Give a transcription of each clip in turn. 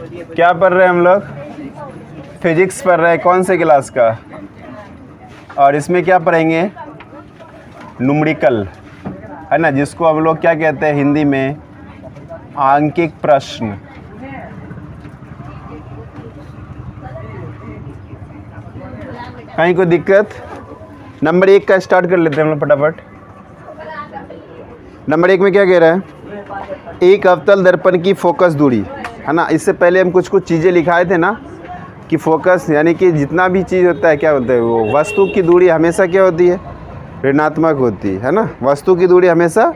क्या पढ़ रहे हैं हम लोग? फिजिक्स पढ़ रहे हैं। कौन से क्लास का? और इसमें क्या पढ़ेंगे? न्यूमेरिकल, है ना, जिसको हम लोग क्या कहते हैं हिंदी में? आंकिक प्रश्न। कहीं कोई दिक्कत? नंबर 1 का स्टार्ट कर लेते हैं हम लोग फटाफट। नंबर 1 में क्या कह रहा है? एक अवतल दर्पण की फोकस दूरी, है ना। इससे पहले हम कुछ चीज़ें लिखाए थे ना कि फोकस यानी कि जितना भी चीज़ होता है क्या होता है, वो वस्तु की दूरी हमेशा क्या होती है? ऋणात्मक होती है ना। वस्तु की दूरी हमेशा।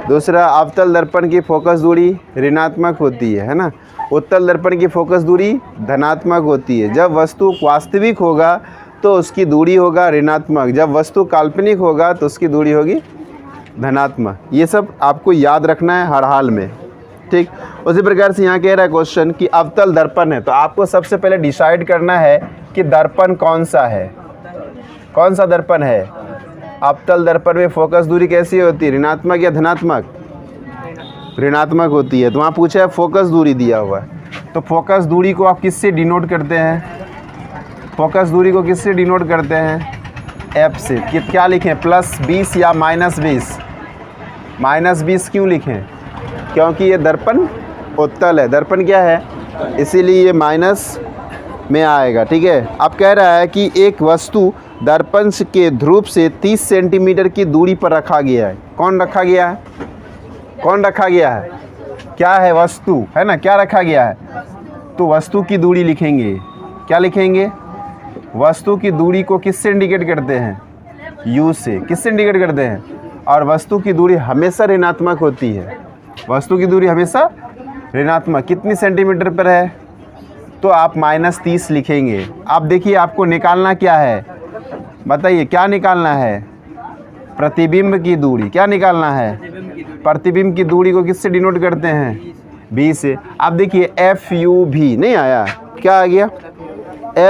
दूसरा, अवतल दर्पण की फोकस दूरी ऋणात्मक होती है ना। उत्तल दर्पण की फोकस दूरी धनात्मक होती है। जब वस्तु वास्तविक होगा तो उसकी दूरी होगा ऋणात्मक, जब वस्तु काल्पनिक होगा तो उसकी दूरी होगी धनात्मक। ये सब आपको याद रखना है हर हाल में, ठीक। उसी प्रकार से यहाँ कह रहा है क्वेश्चन कि अवतल दर्पण है, तो आपको सबसे पहले डिसाइड करना है कि दर्पण कौन सा है। कौन सा दर्पण है? अवतल दर्पण में फोकस दूरी कैसी होती है? ऋणात्मक या धनात्मक? ऋणात्मक होती है। तो वहाँ पूछा है फोकस दूरी दिया हुआ है, तो फोकस दूरी को आप किससे डिनोट करते हैं? फोकस दूरी को किससे डिनोट करते हैं? एफ से। क्या लिखें? +20 या -20? -20 क्यों लिखें? क्योंकि ये दर्पण उत्तल है। दर्पण क्या है? इसीलिए ये माइनस में आएगा, ठीक है। अब कह रहा है कि एक वस्तु दर्पण के ध्रुव से 30 सेंटीमीटर की दूरी पर रखा गया है। कौन रखा गया है? कौन रखा गया है? क्या है? वस्तु, है ना। क्या रखा गया है? तो वस्तु की दूरी लिखेंगे। क्या लिखेंगे? वस्तु की दूरी को किससे इंडिकेट करते हैं? U से। किससे इंडिकेट करते हैं? और वस्तु की दूरी हमेशा ऋणात्मक होती है। वस्तु की दूरी हमेशा ऋणात्मक। कितनी सेंटीमीटर पर है? तो आप -30 लिखेंगे। अब देखिए आपको निकालना क्या है, बताइए क्या निकालना है? प्रतिबिंब की दूरी। क्या निकालना है? प्रतिबिंब की दूरी को किससे डिनोट करते हैं? B से। अब देखिए FUV नहीं आया, क्या आ गया?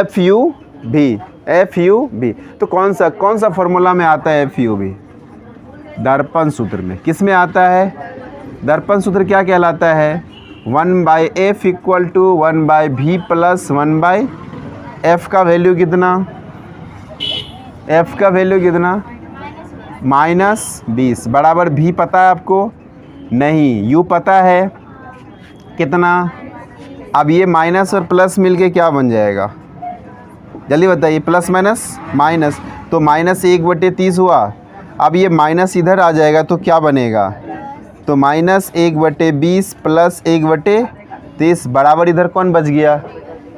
FUV। तो कौन सा फॉर्मूला में आता है FUV? दर्पण सूत्र में। किस में आता है? दर्पण सूत्र क्या कहलाता है? 1/F = 1/V + 1/F का वैल्यू कितना? F का वैल्यू कितना? -20 बराबर V पता है आपको? नहीं। U पता है कितना? अब ये माइनस और प्लस मिलके क्या बन जाएगा? जल्दी बताइए। प्लस माइनस, तो -1/30 हुआ। अब ये माइनस इधर आ जाएगा तो क्या बनेगा? तो -1/20 + 1/30 बराबर इधर कौन बच गया?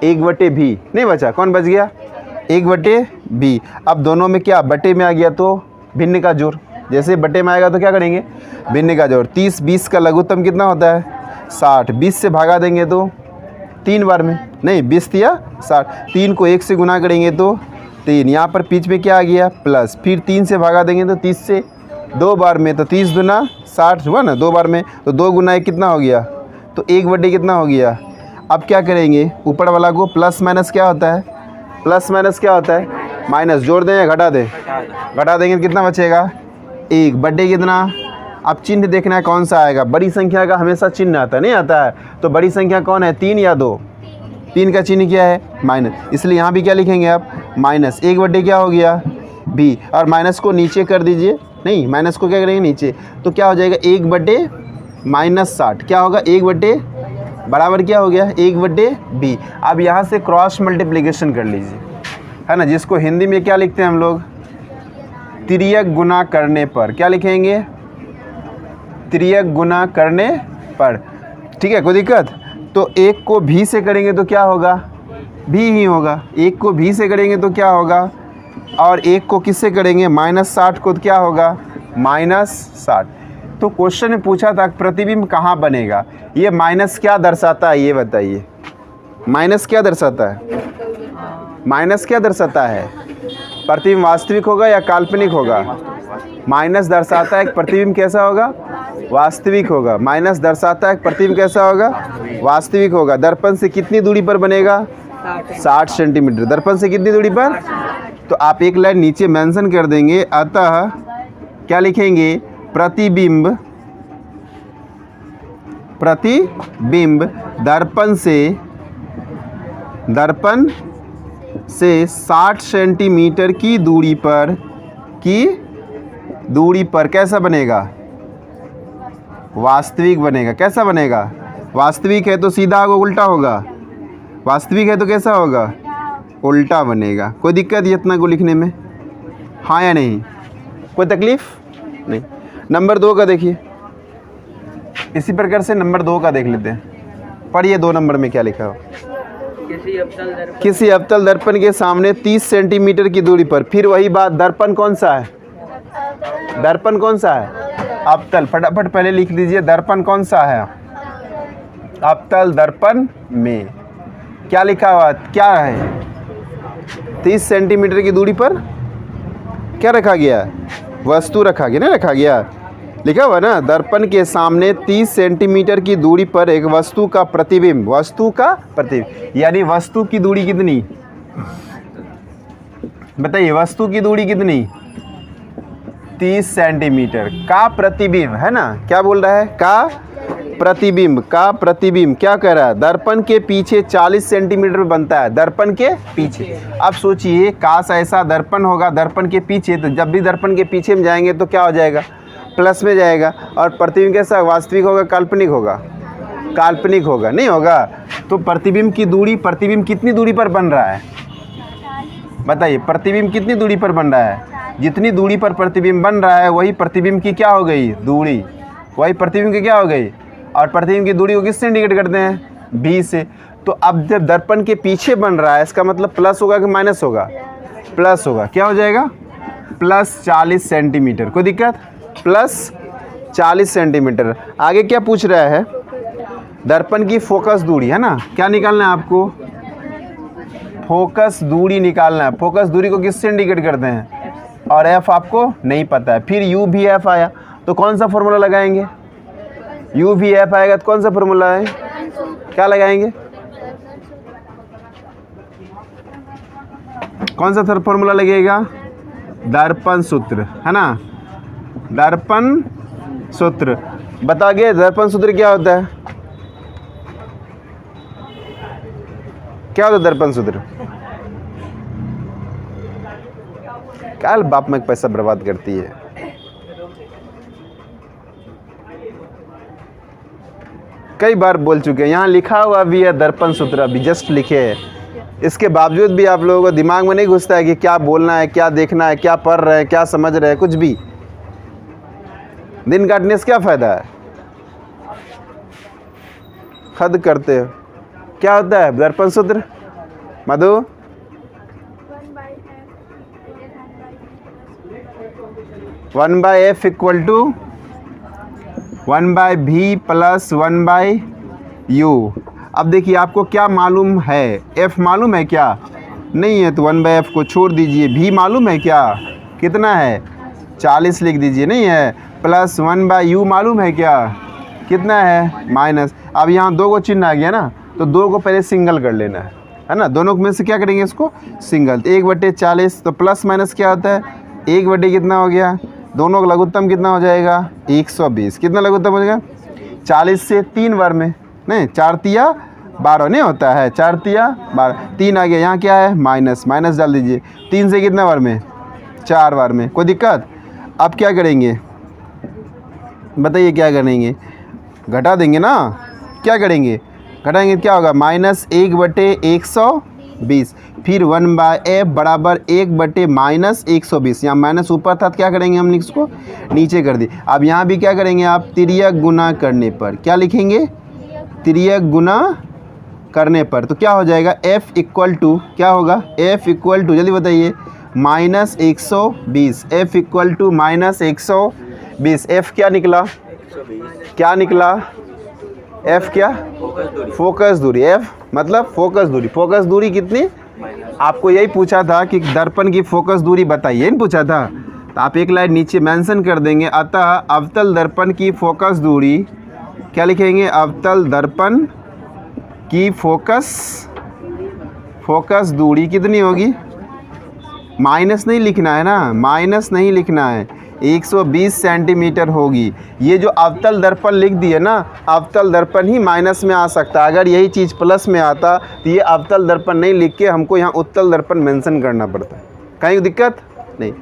1/V नहीं बचा। कौन बच गया? 1/V। अब दोनों में क्या बटे में आ गया तो भिन्न का जोड़। जैसे बटे में आएगा तो क्या करेंगे? भिन्न का जोड़। 30-20 का लघुत्तम कितना होता है? 60। 20 से भागा देंगे तो 3 बार में, नहीं 20 या 60। 3 को 1 से गुना करेंगे तो 3। यहाँ पर बीच में क्या आ गया? प्लस। फिर 3 से भागा देंगे तो 30 से 2 बार में, तो 30 दूना 60 हुआ ना 2 बार में। तो 2 गुना 1 कितना हो गया? तो 1/, कितना हो गया? अब क्या करेंगे? ऊपर वाला को प्लस माइनस क्या होता है? प्लस माइनस क्या होता है? माइनस। जोड़ दें या घटा दें? घटा देंगे तो कितना बचेगा? 1/, कितना? अब चिन्ह देखना है कौन सा आएगा। बड़ी संख्या का हमेशा चिन्ह आता नहीं आता है, तो बड़ी संख्या कौन है? 3 या 2? 3 का चिन्ह क्या है? माइनस। इसलिए यहाँ भी क्या लिखेंगे आप? माइनस। 1/, क्या हो गया? B। और माइनस को नीचे कर दीजिए, नहीं माइनस को क्या करेंगे? नीचे। तो क्या हो जाएगा? 1/-60 क्या होगा? 1/ बराबर क्या हो गया? 1/B। अब यहाँ से क्रॉस मल्टीप्लिकेशन कर लीजिए, है ना, जिसको हिंदी में क्या लिखते हैं हम लोग? तिर्यक गुना करने पर। क्या लिखेंगे? तिर्यक गुना करने पर, ठीक है। कोई दिक्कत? तो 1 को V से करेंगे तो क्या होगा? V ही होगा। 1 को V से करेंगे तो क्या होगा? और 1 को किससे करेंगे? -60 को तो क्या होगा? -60। तो क्वेश्चन में पूछा था प्रतिबिंब कहाँ बनेगा। ये माइनस क्या दर्शाता है? ये बताइए। माइनस क्या दर्शाता है? माइनस क्या दर्शाता है? प्रतिबिंब वास्तविक होगा या काल्पनिक होगा? माइनस दर्शाता है कि प्रतिबिंब कैसा होगा? वास्तविक होगा। माइनस दर्शाता है कि प्रतिबिंब कैसा होगा? वास्तविक होगा। दर्पण से कितनी दूरी पर बनेगा? 60 सेंटीमीटर। दर्पण से कितनी दूरी पर? तो आप एक लाइन नीचे मेंशन कर देंगे। अतः क्या लिखेंगे? प्रतिबिंब प्रतिबिंब दर्पण से 60 सेंटीमीटर की दूरी पर कैसा बनेगा? वास्तविक बनेगा। कैसा बनेगा? वास्तविक है तो सीधा होगा, उल्टा होगा? वास्तविक है तो कैसा होगा? उल्टा बनेगा। कोई दिक्कत इतना को लिखने में? हाँ या नहीं? कोई तकलीफ नहीं। नंबर 2 का देखिए, इसी प्रकार से नंबर 2 का देख लेते हैं। पढ़िए 2 नंबर में क्या लिखा हो। किसी अवतल दर्पण के सामने 30 सेंटीमीटर की दूरी पर, फिर वही बात, दर्पण कौन सा है? दर्पण कौन सा है? अवतल। फटाफट पहले लिख दीजिए, दर्पण कौन सा है? अवतल दर्पण में क्या लिखा हुआ, क्या है? 30 सेंटीमीटर की दूरी पर क्या रखा गया? वस्तु रखा गया, नहीं रखा गया? लिखा हुआ ना, दर्पण के सामने 30 सेंटीमीटर की दूरी पर एक वस्तु का प्रतिबिंब। वस्तु का प्रतिबिंब यानी वस्तु की दूरी कितनी? बताइए, वस्तु की दूरी कितनी? 30 सेंटीमीटर का प्रतिबिंब, है ना? क्या बोल रहा है? का प्रतिबिंब। का प्रतिबिंब क्या कह रहा है? दर्पण के पीछे 40 सेंटीमीटर बनता है। दर्पण के पीछे। अब सोचिए, काश ऐसा दर्पण होगा दर्पण के पीछे, तो जब भी दर्पण के पीछे में जाएंगे तो क्या हो जाएगा? प्लस में जाएगा। और प्रतिबिंब कैसा? वास्तविक होगा, काल्पनिक होगा? काल्पनिक होगा, नहीं होगा। तो प्रतिबिंब की दूरी, प्रतिबिंब कितनी दूरी पर बन रहा है? बताइए, प्रतिबिंब कितनी दूरी पर बन रहा है? जितनी दूरी पर प्रतिबिंब बन रहा है वही प्रतिबिंब की क्या हो गई? दूरी। वही प्रतिबिंब की क्या हो गई? और प्रतिबिंब की दूरी को किससे इंडिकेट करते हैं? भी से। तो अब जब दर्पण के पीछे बन रहा है, इसका मतलब प्लस होगा कि माइनस होगा? प्लस होगा। क्या हो जाएगा? Plus 40 centimetre. कोई दिक्कत? Plus 40 centimetre. आगे क्या पूछ रहा है? दर्पण की फोकस दूरी, है ना? क्या निकालना है आपको? फोकस दूरी निकालना है। फोकस दूरी को किससे इंडिकेट करते हैं? और एफ आपको नहीं पता है। फिर यू भी एफ आया तो कौन सा फॉर्मूला लगाएंगे? यू भी एफ आएगा तो कौन सा फॉर्मूला है? क्या लगाएंगे? कौन सा फॉर्मूला लगेगा? दर्पण सूत्र, है ना? दर्पण सूत्र बता गए। दर्पण सूत्र क्या होता है? क्या होता है दर्पण सूत्र? क्या बाप में पैसा बर्बाद करती है। कई बार बोल चुके हैं, यहाँ लिखा हुआ भी है दर्पण सूत्र, अभी जस्ट लिखे है। इसके बावजूद भी आप लोगों को दिमाग में नहीं घुसता है कि क्या बोलना है, क्या देखना है, क्या पढ़ रहे हैं, क्या समझ रहे हैं, कुछ भी। दिन काटने से क्या फ़ायदा है? हद करते हो। क्या होता है दर्पण सूत्र? Madhu? 1/f equal to 1/v plus 1/u। अब देखिए, आपको क्या मालूम है? f मालूम है क्या? नहीं है तो 1/f को छोड़ दीजिए। v मालूम है क्या? कितना है? 40 लिख दीजिए। नहीं है। प्लस 1/u मालूम है क्या? कितना है? माइनस। अब यहाँ 2 को चिन्ह आ गया ना, तो 2 को पहले सिंगल कर लेना है ना? दोनों में से क्या करेंगे इसको? सिंगल। 1/40 तो प्लस माइनस क्या होता है? 1/ कितना हो गया? दोनों का लघुत्तम कितना हो जाएगा? 120। कितना लघुत्तम हो जाएगा? 40 से 3 बार में, नहीं 4 तिया 12 नहीं होता है? 4 तिया 12, 3 आ गया। यहाँ क्या है? माइनस। माइनस डाल दीजिए। 3 से कितना बार में? 4 बार में। कोई दिक्कत? अब क्या करेंगे बताइए? क्या करेंगे? घटा देंगे ना। क्या करेंगे? घटाएंगे क्या होगा? -1/120। फिर 1/f बराबर 1/-120। यहाँ माइनस ऊपर था तो क्या करेंगे हम? इसको नीचे कर दी। अब यहाँ भी क्या करेंगे आप? तिर्यक गुना करने पर क्या लिखेंगे? तिर्यक गुना करने पर तो क्या हो जाएगा? f इक्वल टू क्या होगा? f इक्वल टू जल्दी बताइए। -120। f equal to -120। f क्या निकला? क्या निकला? f क्या? फोकस दूरी। f मतलब फोकस दूरी। फोकस दूरी कितनी? आपको यही पूछा था कि दर्पण की फोकस दूरी बताइए, नहीं पूछा था? तो आप एक लाइन नीचे मेंशन कर देंगे। अतः अवतल दर्पण की फोकस दूरी क्या लिखेंगे? अवतल दर्पण की फोकस दूरी कितनी होगी? माइनस नहीं लिखना है ना, माइनस नहीं लिखना है। 120 सेंटीमीटर होगी। ये जो अवतल दर्पण लिख दिए ना, अवतल दर्पण ही माइनस में आ सकता है। अगर यही चीज़ प्लस में आता तो ये अवतल दर्पण नहीं लिख के हमको यहाँ उत्तल दर्पण मेंशन करना पड़ता। कहीं दिक्कत नहीं।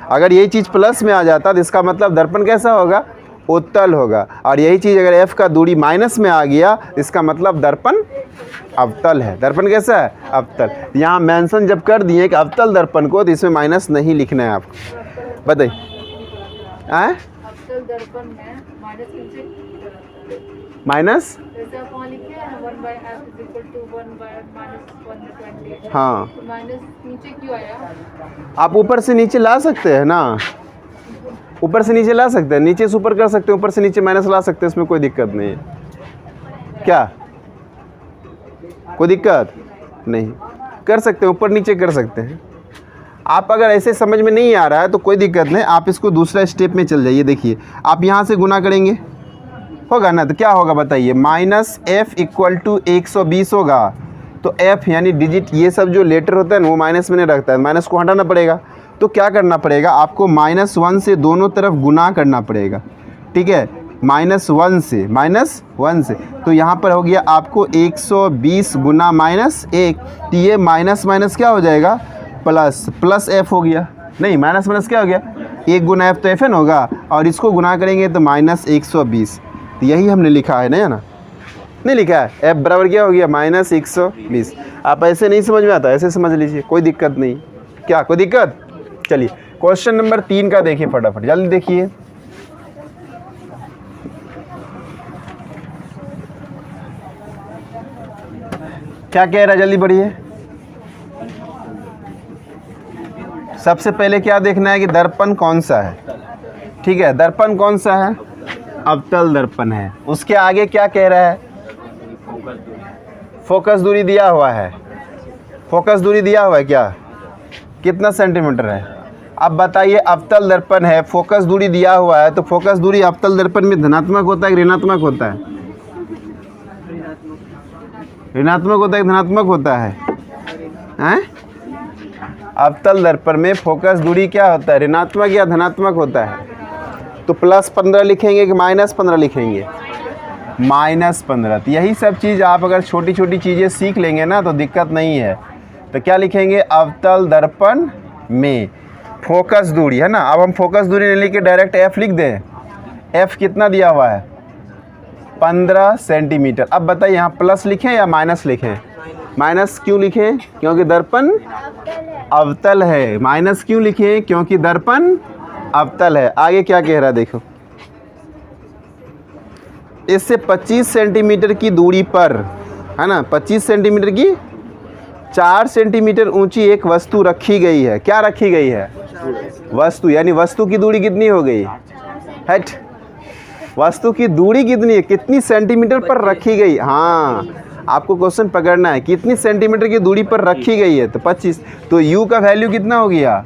अगर यही चीज़ प्लस में आ जाता तो इसका मतलब दर्पण कैसा होगा, उत्तल होगा। और यही चीज़ अगर f का दूरी माइनस में आ गया इसका मतलब दर्पण अवतल है। दर्पण कैसा है, अवतल। यहाँ मेंशन जब कर दिए कि अवतल दर्पण को, तो इसमें माइनस नहीं लिखना है आपको। बताइए अवतल दर्पण में माइनस, हाँ माइनस नीचे क्यों आया? आप ऊपर से नीचे ला सकते हैं ना, ऊपर से नीचे ला सकते हैं, नीचे से ऊपर कर सकते हैं, ऊपर से नीचे माइनस ला सकते हैं, इसमें कोई दिक्कत नहीं है। क्या कोई दिक्कत नहीं, कर सकते हैं, ऊपर नीचे कर सकते हैं। आप अगर ऐसे समझ में नहीं आ रहा है तो कोई दिक्कत नहीं, आप इसको दूसरा स्टेप में चल जाइए। देखिए आप यहाँ से गुना करेंगे, होगा ना, तो क्या होगा बताइए, माइनस एफ इक्वल टू 120 होगा। तो एफ यानी डिजिट, ये सब जो लेटर होता है ना वो माइनस में नहीं रखता है, माइनस को हटाना पड़ेगा। तो क्या करना पड़ेगा आपको, -1 से दोनों तरफ गुना करना पड़ेगा, ठीक है, -1 से। तो यहाँ पर हो गया आपको 120 गुना -1, तो ये माइनस माइनस क्या हो जाएगा, प्लस एफ हो गया। नहीं, माइनस माइनस क्या हो गया, 1 गुना एफ तो एफ एन होगा, और इसको गुना करेंगे तो -120। तो यही हमने लिखा है ना, नहीं लिखा है, एफ बराबर क्या हो गया, -120। आप ऐसे नहीं समझ में आता, ऐसे समझ लीजिए, कोई दिक्कत नहीं। क्या कोई दिक्कत? चलिए क्वेश्चन नंबर 3 का देखिए फटाफट, जल्दी देखिए। क्या कह रहा है, जल्दी बढ़िए। सबसे पहले क्या देखना है कि दर्पण कौन सा है, ठीक है, दर्पण कौन सा है, अवतल दर्पण है। उसके आगे क्या कह रहा है, फोकस दूरी दिया हुआ है, फोकस दूरी दिया हुआ है, क्या कितना सेंटीमीटर है। अब बताइए अवतल दर्पण है, फोकस दूरी दिया हुआ है, तो फोकस दूरी अवतल दर्पण में धनात्मक होता है कि ऋणात्मक होता है, ऋणात्मक होता है, धनात्मक होता है, हैं? अवतल दर्पण में फोकस दूरी क्या होता है, ऋणात्मक या धनात्मक होता है। तो +15 लिखेंगे कि -15 लिखेंगे, -15। तो यही सब चीज़ आप अगर छोटी छोटी चीज़ें सीख लेंगे ना तो दिक्कत नहीं है। तो क्या लिखेंगे, अवतल दर्पण में फोकस दूरी है ना। अब हम फोकस दूरी नहीं लिख के डायरेक्ट एफ लिख दें। एफ कितना दिया हुआ है, 15 सेंटीमीटर। अब बताइए यहाँ प्लस लिखें या माइनस लिखें, माइनस क्यों लिखें, क्योंकि दर्पण अवतल है। माइनस क्यों लिखें, क्योंकि दर्पण अवतल है। आगे क्या कह रहा है देखो, इससे 25 सेंटीमीटर की दूरी पर है ना, 25 सेंटीमीटर की 4 सेंटीमीटर ऊंची एक वस्तु रखी गई है। क्या रखी गई है, वस्तु, यानी वस्तु की दूरी कितनी हो गई, हट, वस्तु की दूरी कितनी है, कितनी सेंटीमीटर पर रखी गई। हाँ, आपको क्वेश्चन पकड़ना है, कितनी सेंटीमीटर की दूरी पर रखी गई है, तो 25। तो u का वैल्यू कितना हो गया,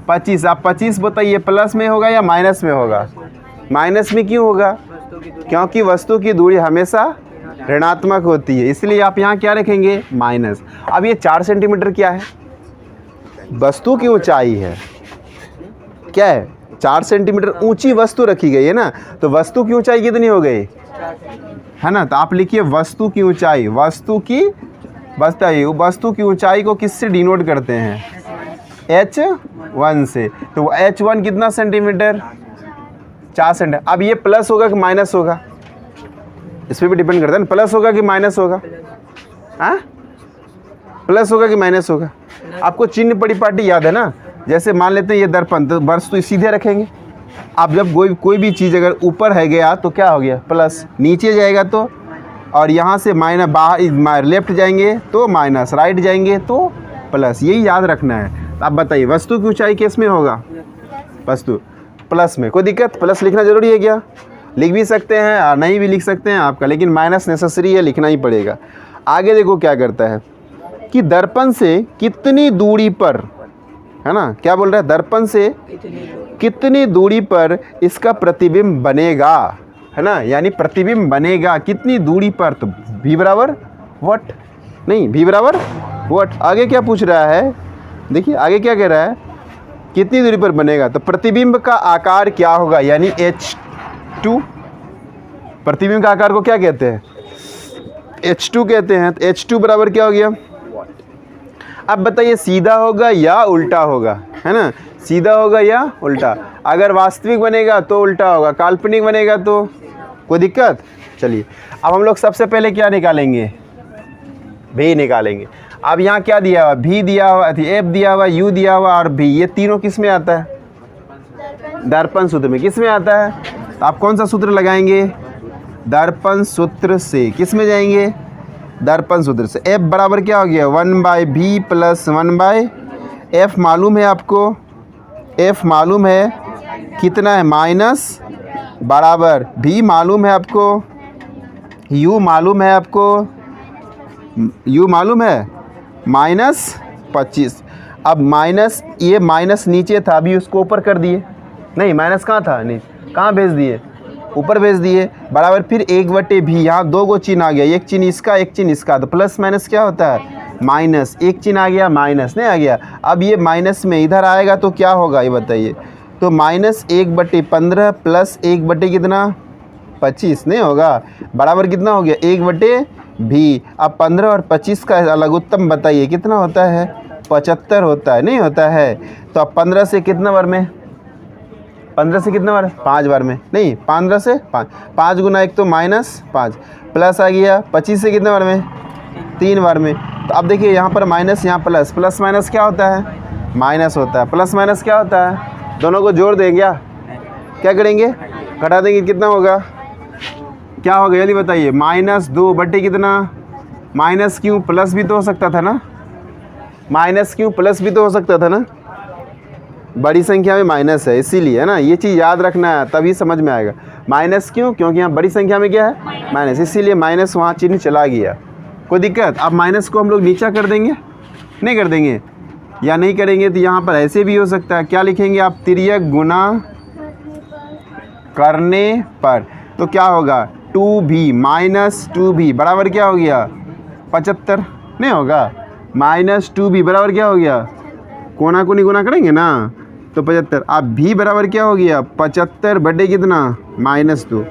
25। आप 25 बताइए, प्लस में होगा या माइनस में होगा, माइनस में क्यों होगा, क्योंकि वस्तु की दूरी हमेशा ऋणात्मक होती है, इसलिए आप यहाँ क्या रखेंगे, माइनस। अब ये 4 सेंटीमीटर क्या है, वस्तु की ऊंचाई है, क्या है, 4 सेंटीमीटर ऊंची वस्तु रखी गई है ना। तो वस्तु की ऊंचाई कितनी हो गई है ना, तो आप लिखिए वस्तु की ऊंचाई, वस्तु की, बताइए वस्तु की ऊंचाई को किससे डिनोट करते हैं, h1 से। तो h1 कितना सेंटीमीटर, 4 सेंटीमीटर। अब ये प्लस होगा कि माइनस होगा, इस पर भी डिपेंड करता है ना, प्लस होगा कि माइनस होगा, हाँ प्लस होगा कि माइनस होगा। आपको चिन्ह परिपाटी याद है ना, जैसे मान लेते हैं ये दर्पण, तो वर्ष तो सीधे रखेंगे। आप जब कोई भी चीज़ अगर ऊपर है गया तो क्या हो गया, प्लस, नीचे जाएगा तो, और यहाँ से माइनस, बाहर लेफ्ट जाएंगे तो माइनस, राइट जाएंगे तो प्लस, यही याद रखना है। तो आप बताइए वस्तु की ऊंचाई किस में होगा, वस्तु प्लस में। कोई दिक्कत, प्लस लिखना जरूरी है क्या, लिख भी सकते हैं और नहीं भी लिख सकते हैं आपका, लेकिन माइनस नेसेसरी है, लिखना ही पड़ेगा। आगे देखो क्या करता है कि दर्पण से कितनी दूरी पर, है ना, क्या बोल रहा है, दर्पण से कितनी दूरी पर इसका प्रतिबिंब बनेगा, है ना, यानी प्रतिबिंब बनेगा कितनी दूरी पर। तो v बराबर वट, नहीं v बराबर वट। आगे क्या पूछ रहा है, देखिए आगे क्या कह रहा है, कितनी दूरी पर बनेगा? तो प्रतिबिंब का आकार क्या होगा, यानी H2। प्रतिबिंब का आकार को क्या कहते हैं? H2 कहते हैं। तो H2 बराबर क्या हो गया? अब बताइए सीधा होगा या उल्टा होगा, है ना? सीधा होगा या उल्टा? अगर वास्तविक बनेगा तो उल्टा होगा, काल्पनिक बनेगा तो कोई दिक्कत? चलिए अब हम लोग सबसे पहले क्या निकालेंगे? भी निकालेंगे। अब यहाँ क्या दिया हुआ? भी दिया हुआ, एफ दिया हुआ, यू दिया हुआ और भी। ये तीनों किस में आता है? दर्पण सूत्र में। किस में आता है? तो आप कौन सा सूत्र लगाएंगे? दर्पण सूत्र से। किस में जाएंगे? दर्पण सूत्र से। एफ बराबर क्या हो गया? 1/b प्लस 1/f मालूम है आपको? एफ मालूम है, कितना है? माइनस बराबर भी मालूम है आपको, यू मालूम है आपको, यू मालूम है -25। अब माइनस, ये माइनस नीचे था, अभी उसको ऊपर कर दिए। नहीं, माइनस कहाँ था? नहीं, कहाँ भेज दिए? ऊपर भेज दिए। बराबर फिर 1/भी। यहाँ दो गो चिन्ह आ गया, एक चिन्ह इसका, एक चिन्ह इसका। तो प्लस माइनस क्या होता है? माइनस। एक चिन्ह आ गया, माइनस नहीं आ गया। अब ये माइनस में इधर आएगा तो क्या होगा ये बताइए? तो -1/15 प्लस 1/ कितना? 25 नहीं होगा? बराबर कितना हो गया? 1/भी। अब 15 और 25 का लघुत्तम बताइए कितना होता है? 75 होता है, नहीं होता है? तो अब 15 से कितना बार में? 15 से कितना बार? 5 बार में। नहीं, 15 से 5 गुना 1 तो -5 प्लस आ गया 25 से कितने बार में? 3 बार में। तो अब देखिए यहाँ पर माइनस, यहाँ प्लस। प्लस माइनस क्या होता है? माइनस होता है। प्लस माइनस क्या होता है? दोनों को जोड़ देंगे क्या करेंगे? घटा देंगे, कितना होगा? क्या होगा जल्दी बताइए? -2 कितना? माइनस क्यों? प्लस भी तो हो सकता था ना? माइनस क्यों? प्लस भी तो हो सकता था ना? बड़ी संख्या में माइनस है इसीलिए, है ना? ये चीज़ याद रखना है, तभी समझ में आएगा। माइनस क्यों? क्योंकि यहाँ बड़ी संख्या में क्या है? माइनस, इसीलिए माइनस वहाँ चिन्ह चला गया। कोई दिक्कत? अब माइनस को हम लोग नीचा कर देंगे, नहीं कर देंगे? या नहीं करेंगे तो यहाँ पर ऐसे भी हो सकता है। क्या लिखेंगे आप? तिर्यक गुना करने पर। तो क्या होगा? 2b -2b बराबर क्या हो गया? 75 नहीं होगा? -2b बराबर क्या हो गया? कोना कोनी गुना करेंगे ना तो 75। अब भी बराबर क्या हो गया? 75 कितना? -2।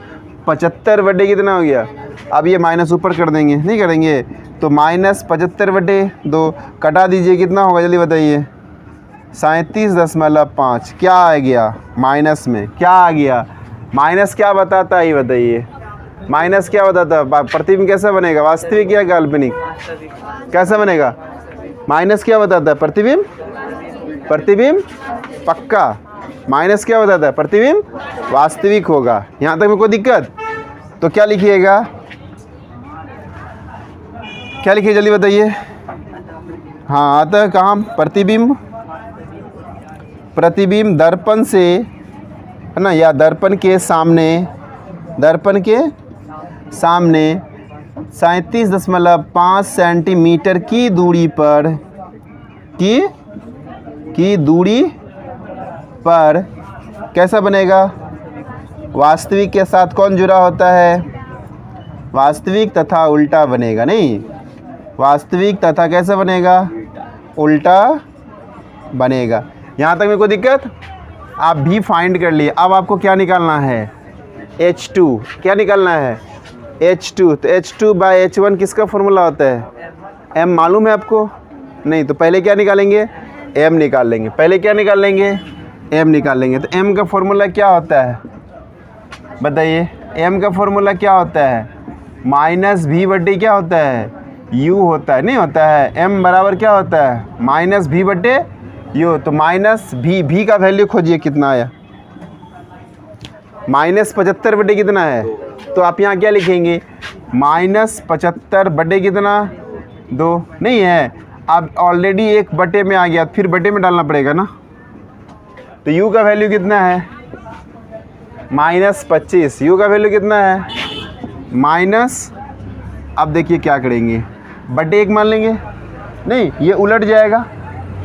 75 कितना हो गया? अब ये माइनस ऊपर कर देंगे, नहीं करेंगे? तो -75/2 कटा दीजिए, कितना होगा जल्दी बताइए? 37.5। क्या आ गया माइनस में? क्या आ गया? माइनस क्या बताता है ये बताइए? माइनस क्या बताता है? प्रतिबिंब कैसा बनेगा? वास्तविक या काल्पनिक? कैसा बनेगा? माइनस क्या बताता है? प्रतिबिंब। प्रतिबिंब पक्का। माइनस क्या बताता है? प्रतिबिंब वास्तविक होगा। यहाँ तक में कोई दिक्कत? तो क्या लिखिएगा? क्या लिखिए जल्दी बताइए? हाँ, आता है कहाँ? प्रतिबिंब। प्रतिबिंब दर्पण से, है ना, या दर्पण के सामने, दर्पण के सामने 37.5 सेंटीमीटर की दूरी पर की दूरी पर कैसा बनेगा? वास्तविक के साथ कौन जुड़ा होता है? वास्तविक तथा उल्टा बनेगा। नहीं, वास्तविक तथा कैसा बनेगा? उल्टा बनेगा। यहाँ तक में कोई दिक्कत? आप भी फाइंड कर लिए। अब आपको क्या निकालना है? H2। क्या निकालना है? H2। तो H2/H1 किसका फॉर्मूला होता है? M मालूम है आपको? नहीं, तो पहले क्या निकालेंगे? M निकाल लेंगे। पहले क्या निकाल लेंगे? M निकाल लेंगे। तो M का फॉर्मूला क्या होता है बताइए? M का फॉर्मूला क्या होता है? -v/, क्या होता है? U होता है, नहीं होता है? M बराबर क्या होता है? -v/u। तो -v का वैल्यू खोजिए, कितना आया? -75 कितना है? तो आप यहाँ क्या लिखेंगे? -75 कितना? 2 नहीं है? अब ऑलरेडी 1 में आ गया, फिर बटे में डालना पड़ेगा ना। तो u का वैल्यू कितना है? -25। u का वैल्यू कितना है? माइनस, अब देखिए क्या करेंगे? बटे 1 मान लेंगे। नहीं, ये उलट जाएगा।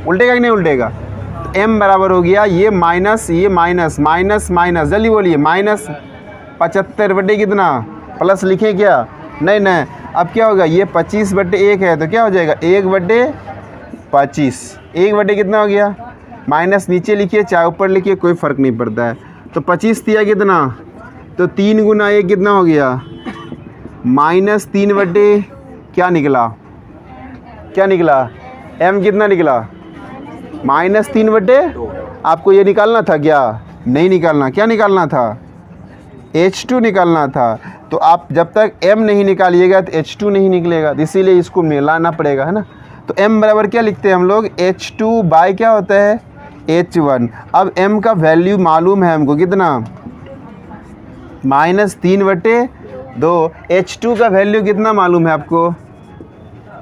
उल्टेगा कि नहीं उल्टेगा? तो m बराबर हो गया ये माइनस, ये माइनस, माइनस माइनस, जल्दी बोलिए। -75 कितना? प्लस लिखे क्या? नहीं नहीं, अब क्या होगा? ये 25/1 है तो क्या हो जाएगा? 1/25। 1 कितना हो गया? माइनस नीचे लिखिए चाहे ऊपर लिखिए, कोई फ़र्क नहीं पड़ता है। तो 25 दिया कितना, तो 3 गुना ये कितना हो गया, -3 बटे क्या निकला, क्या निकला, m कितना निकला, -3 बटे, आपको ये निकालना था क्या, नहीं निकालना, क्या निकालना था, H2 निकालना था। तो आप जब तक m नहीं निकालिएगा तो H2 नहीं निकलेगा, इसीलिए इसको मिलाना पड़ेगा, है ना। तो m बराबर क्या लिखते हैं हम लोग, H2 बाय क्या होता है, H1। अब m का वैल्यू मालूम है हमको कितना, -3 बटे 2। H2 का वैल्यू कितना मालूम है आपको,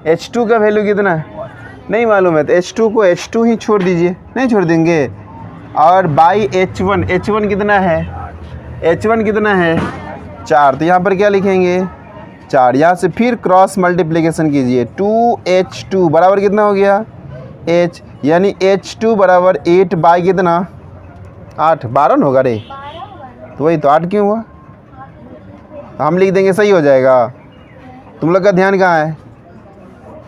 H2 का वैल्यू कितना है, नहीं मालूम है, तो H2 को H2 ही छोड़ दीजिए, नहीं छोड़ देंगे। और बाई H1, H1 कितना है, H1 कितना है 4, तो यहाँ पर क्या लिखेंगे 4। यहाँ से फिर क्रॉस मल्टीप्लिकेशन कीजिए, 2H2 बराबर कितना हो गया H, यानी H2 बराबर 8 बाई कितना 8, 12 न होगा रे, तो वही तो 8 क्यों हुआ, तो हम लिख देंगे, सही हो जाएगा। तुम लोग का ध्यान कहाँ है,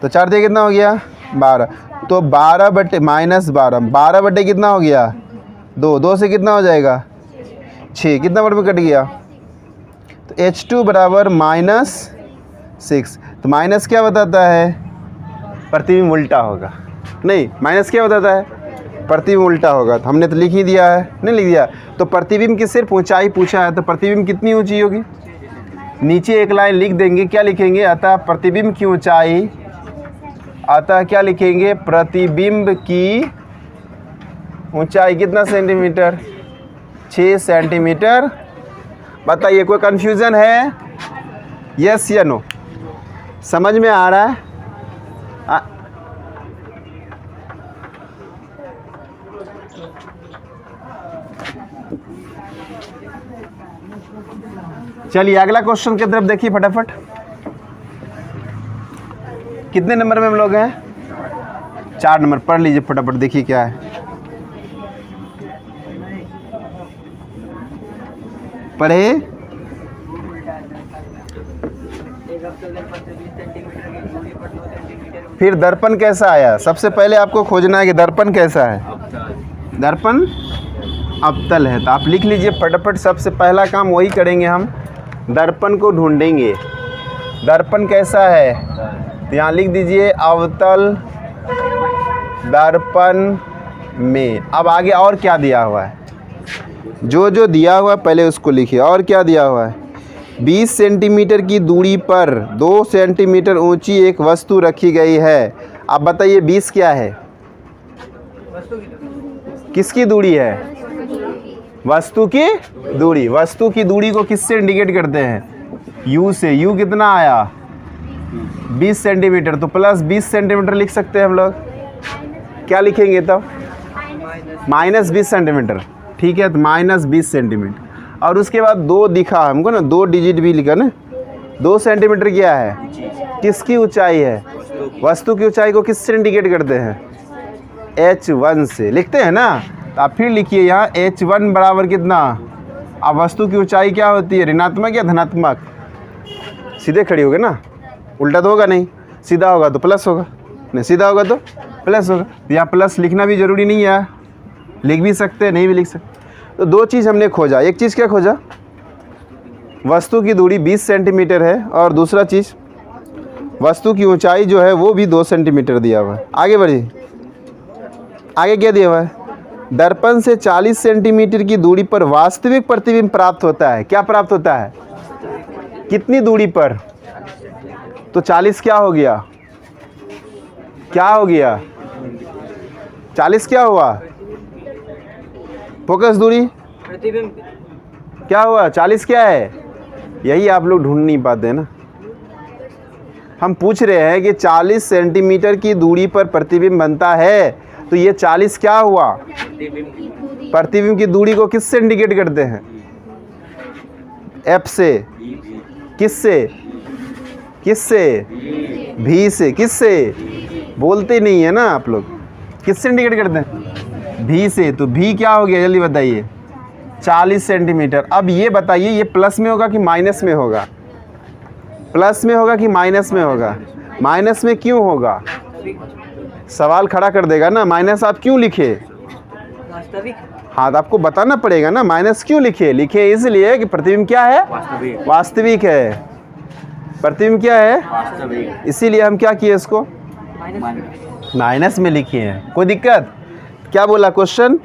तो 4 दिया कितना हो गया 12, तो 12 बटे -12, 12 बटे कितना हो गया 2, 2 से कितना हो जाएगा 6, कितना वर्ड में कट गया, तो H2 बराबर -6। तो माइनस क्या बताता है, प्रतिबिंब उल्टा होगा, नहीं माइनस क्या बताता है, प्रतिबिंब उल्टा होगा। तो हमने तो लिख ही दिया है, नहीं लिख दिया, तो प्रतिबिंब की सिर्फ ऊंचाई पूछा है, तो प्रतिबिंब कितनी ऊंची होगी, नीचे एक लाइन लिख देंगे, क्या लिखेंगे, अतः प्रतिबिंब की ऊंचाई, अतः क्या लिखेंगे, प्रतिबिंब की ऊंचाई कितना सेंटीमीटर, 6 सेंटीमीटर। बताइए कोई कन्फ्यूज़न है, यस या नो, समझ में आ रहा है। चलिए अगला क्वेश्चन की तरफ देखिए फटाफट। कितने नंबर में हम लोग हैं, 4 नंबर, पढ़ लीजिए फटाफट, देखिए क्या है, पढ़े। फिर दर्पण कैसा आया, सबसे पहले आपको खोजना है कि दर्पण कैसा है, दर्पण अवतल है। तो आप लिख लीजिए फटाफट, सबसे पहला काम वही करेंगे हम, दर्पण को ढूंढेंगे, दर्पण कैसा है, तो यहाँ लिख दीजिए अवतल दर्पण में। अब आगे और क्या दिया हुआ है, जो जो दिया हुआ है पहले उसको लिखिए, और क्या दिया हुआ है, 20 सेंटीमीटर की दूरी पर 2 सेंटीमीटर ऊंची एक वस्तु रखी गई है। अब बताइए 20 क्या है, किसकी दूरी है, वस्तु की दूरी। वस्तु की दूरी को किससे इंडिकेट करते हैं, U से। U कितना आया 20 सेंटीमीटर, तो प्लस 20 सेंटीमीटर लिख सकते हैं हम लोग, क्या लिखेंगे तब, -20 सेंटीमीटर, ठीक है, तो -20 सेंटीमीटर। और उसके बाद 2 दिखा हमको ना, 2 डिजिट भी लिखा ना, 2 सेंटीमीटर क्या है, किसकी ऊंचाई है, वस्तु की ऊंचाई को किससे इंडिकेट करते हैं, H1 से, लिखते हैं ना। तो आप फिर लिखिए यहाँ H1 बराबर कितना, अब वस्तु की ऊंचाई क्या होती है, ऋणात्मक या धनात्मक, सीधे खड़ी होगी ना, उल्टा तो होगा नहीं, सीधा होगा तो प्लस होगा, नहीं सीधा होगा तो प्लस होगा। तो यहाँ प्लस लिखना भी ज़रूरी नहीं है, लिख भी सकते हैं, नहीं भी लिख सकते। तो 2 चीज़ हमने खोजा, एक चीज़ क्या खोजा, वस्तु की दूरी 20 सेंटीमीटर है, और दूसरा चीज़ वस्तु की ऊंचाई जो है वो भी 2 सेंटीमीटर दिया हुआ है। आगे बढ़िए, आगे क्या दिया हुआ है, दर्पण से 40 सेंटीमीटर की दूरी पर वास्तविक प्रतिबिंब प्राप्त होता है। क्या प्राप्त होता है, कितनी दूरी पर, तो 40 क्या हो गया, क्या हो गया 40 क्या हुआ, फोकस दूरी प्रतिबिंब क्या हुआ, 40 क्या है, यही आप लोग ढूंढ नहीं पाते हैं ना। हम पूछ रहे हैं कि 40 सेंटीमीटर की दूरी पर प्रतिबिंब बनता है, तो ये 40 क्या हुआ, प्रतिबिंब की दूरी को किससे इंडिकेट करते हैं, F से, किससे, किससे, V से, किससे, बोलते नहीं है ना आप लोग, किससे इंडिकेट करते हैं, V से। तो V क्या हो गया जल्दी बताइए, 40 सेंटीमीटर। अब ये बताइए ये प्लस में होगा कि माइनस में होगा, प्लस में होगा कि माइनस में होगा, माइनस में क्यों होगा, सवाल खड़ा कर देगा ना, माइनस आप क्यों लिखे, वास्तविक हाँ तो आपको बताना पड़ेगा ना, माइनस क्यों लिखे, लिखे इसलिए कि प्रतिबिंब क्या है, वास्तविक वास्तविक है। प्रतिबिंब क्या है, वास्तविक इसीलिए हम क्या किए इसको माइनस माइनस में लिखे हैं। कोई दिक्कत? क्या बोला क्वेश्चन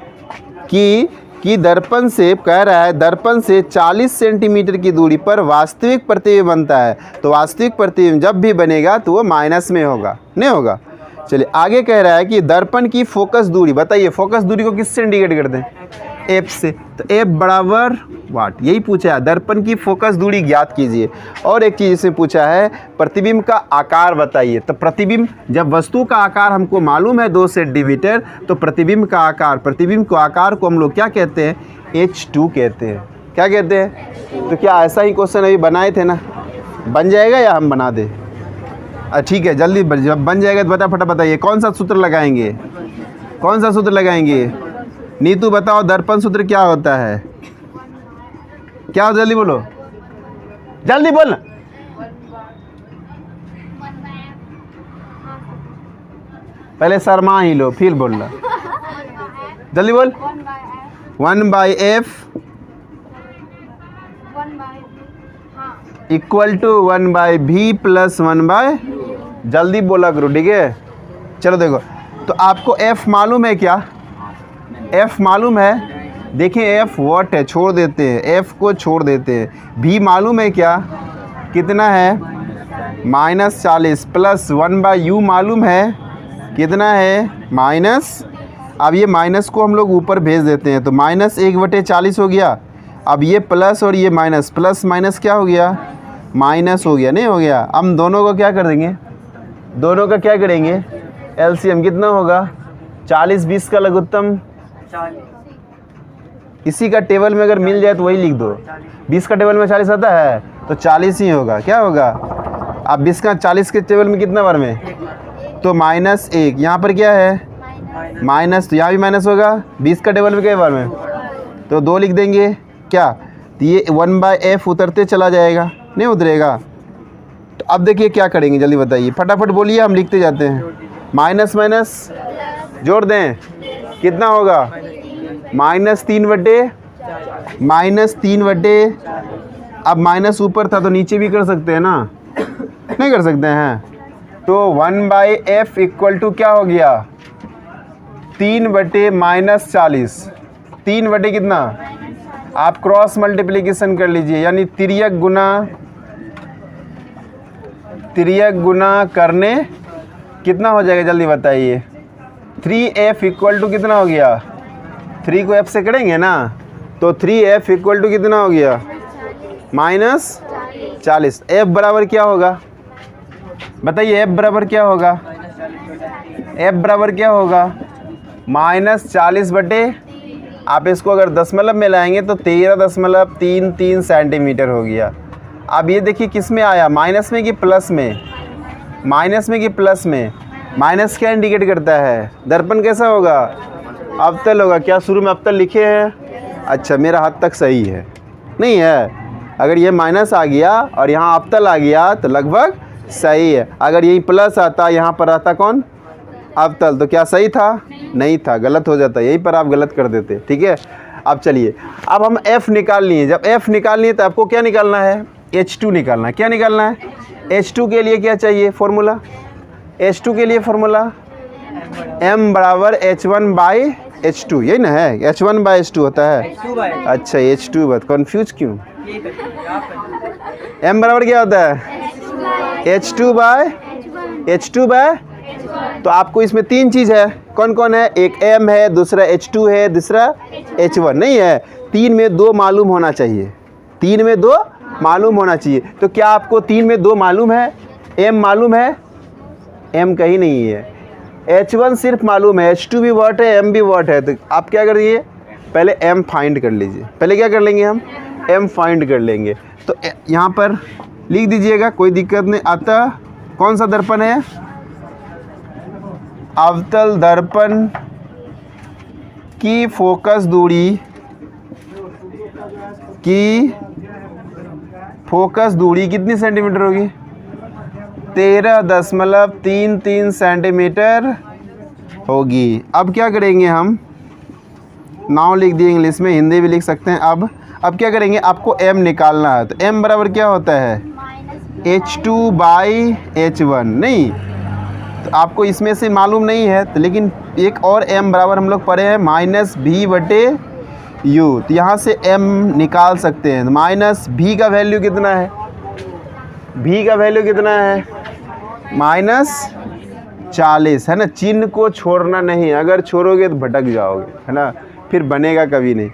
कि दर्पण से, कह रहा है दर्पण से 40 सेंटीमीटर की दूरी पर वास्तविक प्रतिबिंब बनता है, तो वास्तविक प्रतिबिंब जब भी बनेगा तो वो माइनस में होगा, नहीं होगा। चलिए आगे कह रहा है कि दर्पण की फोकस दूरी, बताइए फोकस दूरी को किससे इंडिकेट करते हैं, एफ से। तो एफ बराबर वाट, यही पूछा है, दर्पण की फोकस दूरी ज्ञात कीजिए। और एक चीज़ इसमें पूछा है प्रतिबिंब का आकार बताइए। तो प्रतिबिंब, जब वस्तु का आकार हमको मालूम है 2 सेंटीमीटर, तो प्रतिबिंब का आकार, प्रतिबिंब को आकार को हम लोग क्या कहते हैं, H2 कहते हैं। क्या कहते हैं? तो क्या ऐसा ही क्वेश्चन अभी बनाए थे ना, बन जाएगा या हम बना दें? ठीक है, जल्दी जब बन जाएगा तो फटाफट बताइए कौन सा सूत्र लगाएंगे, कौन सा सूत्र लगाएंगे। नीतू बताओ दर्पण सूत्र क्या होता है, क्या हो, जल्दी बोलो, जल्दी बोल। पहले शर्मा ही लो फिर बोलना, जल्दी बोल। 1/f equal to 1/v plus 1/, जल्दी बोला करो, ठीक है। चलो देखो, तो आपको f मालूम है क्या, f मालूम है, देखिए f वॉट है, छोड़ देते हैं, f को छोड़ देते हैं। v मालूम है क्या, कितना है, -40 प्लस 1/u मालूम है कितना है, माइनस। अब ये माइनस को हम लोग ऊपर भेज देते हैं, तो -1/40 हो गया। अब ये प्लस और ये माइनस, प्लस माइनस क्या हो गया, माइनस हो गया, नहीं हो गया। हम दोनों को क्या कर देंगे, दोनों का क्या करेंगे, एलसीएम कितना होगा, 40-20 का लघुत्तम, 40 इसी का टेबल में अगर मिल जाए तो वही लिख दो। 20 का टेबल में 40 आता है तो 40 ही होगा, क्या होगा। अब 20 का 40 के टेबल में कितना बार में, तो -1, यहाँ पर क्या है माइनस, तो यहाँ भी माइनस होगा। 20 का टेबल में कई बार में, तो 2 लिख देंगे क्या, तो ये 1/f उतरते चला जाएगा, नहीं उतरेगा। तो अब देखिए क्या करेंगे, जल्दी बताइए, फटाफट बोलिए, हम लिखते जाते हैं। माइनस माइनस जोड़ दें, कितना होगा, -3/, अब माइनस ऊपर था तो नीचे भी कर सकते हैं ना, नहीं कर सकते हैं। तो 1/f इक्वल टू क्या हो गया, 3/-40, 3/ कितना, आप क्रॉस मल्टीप्लिकेशन कर लीजिए, यानी तिर्यक गुना करने कितना हो जाएगा, जल्दी बताइए। 3f इक्वल टू कितना हो गया, 3 को f से करेंगे ना, तो 3f इक्वल टू कितना हो गया, -40। f बराबर क्या होगा, बताइए, f बराबर क्या होगा, f बराबर क्या होगा, -40/, आप इसको अगर दशमलव में लाएंगे तो 13.33 सेंटीमीटर हो गया। अब ये देखिए किस में आया, माइनस में कि प्लस में, माइनस में कि प्लस में। माइनस क्या इंडिकेट करता है, दर्पण कैसा होगा, अवतल होगा। क्या शुरू में अवतल लिखे हैं, अच्छा मेरा हाथ तक सही है, नहीं है। अगर ये माइनस आ गया और यहाँ अवतल आ गया तो लगभग सही है। अगर यही प्लस आता, यहाँ पर आता कौन, अवतल, तो क्या सही था, नहीं था, गलत हो जाता, यहीं पर आप गलत कर देते, ठीक है। अब चलिए, अब हम f निकाल लिए, जब f निकाल लिए तो आपको क्या निकालना है, H2 निकालना है। क्या निकालना है, H2 के लिए क्या चाहिए फॉर्मूला, H2 के लिए फॉर्मूला m बराबर H1/H2, यही ना है, H1/H2 होता है। अच्छा H2 बात, कन्फ्यूज क्यों, m बराबर क्या होता है, H2/, तो आपको इसमें 3 चीज़ है, कौन कौन है, एक m है, दूसरा H2 है, दूसरा H1 नहीं है। 3 में 2 मालूम होना चाहिए, 3 में 2 मालूम होना चाहिए। तो क्या आपको 3 में 2 मालूम है, m मालूम है, m कहीं नहीं है, H1 सिर्फ मालूम है, H2 भी वॉट है, m भी वॉट है। तो आप क्या करिए, पहले m फाइंड कर लीजिए, पहले क्या कर लेंगे हम, m फाइंड कर लेंगे। तो यहाँ पर लिख दीजिएगा, कोई दिक्कत नहीं। अतः कौन सा दर्पण है, अवतल दर्पण की फोकस दूरी कितनी सेंटीमीटर होगी, 13.33 सेंटीमीटर होगी। अब क्या करेंगे हम, नाउ लिख दिए इंग्लिश में, हिंदी भी लिख सकते हैं। अब क्या करेंगे, आपको m निकालना है, तो m बराबर क्या होता है H2/H1, नहीं तो आपको इसमें से मालूम नहीं है तो, लेकिन एक और m बराबर हम लोग पढ़े हैं -v/u, तो यहाँ से m निकाल सकते हैं। माइनस v का वैल्यू कितना है, v का वैल्यू कितना है -40 है ना। चिन्ह को छोड़ना नहीं, अगर छोड़ोगे तो भटक जाओगे है ना, फिर बनेगा कभी नहीं।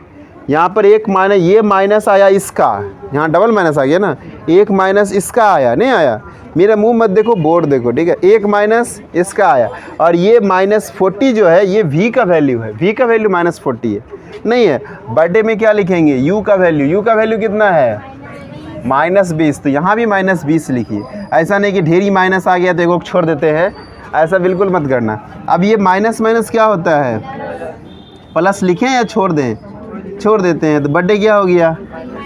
यहाँ पर एक माइनस, ये माइनस आया इसका, यहाँ डबल माइनस आ गया ना, एक माइनस इसका आया, नहीं आया, मेरा मुंह मत देखो बोर्ड देखो, ठीक है, एक माइनस इसका आया, और ये -40 जो है ये v का वैल्यू है, v का वैल्यू -40 है, नहीं है। बर्थडे में क्या लिखेंगे, u का वैल्यू, u का वैल्यू कितना है -20, तो यहाँ भी -20 लिखिए। ऐसा नहीं कि ढेरी माइनस आ गया तो एक छोड़ देते हैं, ऐसा बिल्कुल मत करना। अब ये माइनस माइनस क्या होता है, प्लस लिखें या छोड़ दें, छोड़ देते हैं, तो बर्थडे क्या हो गया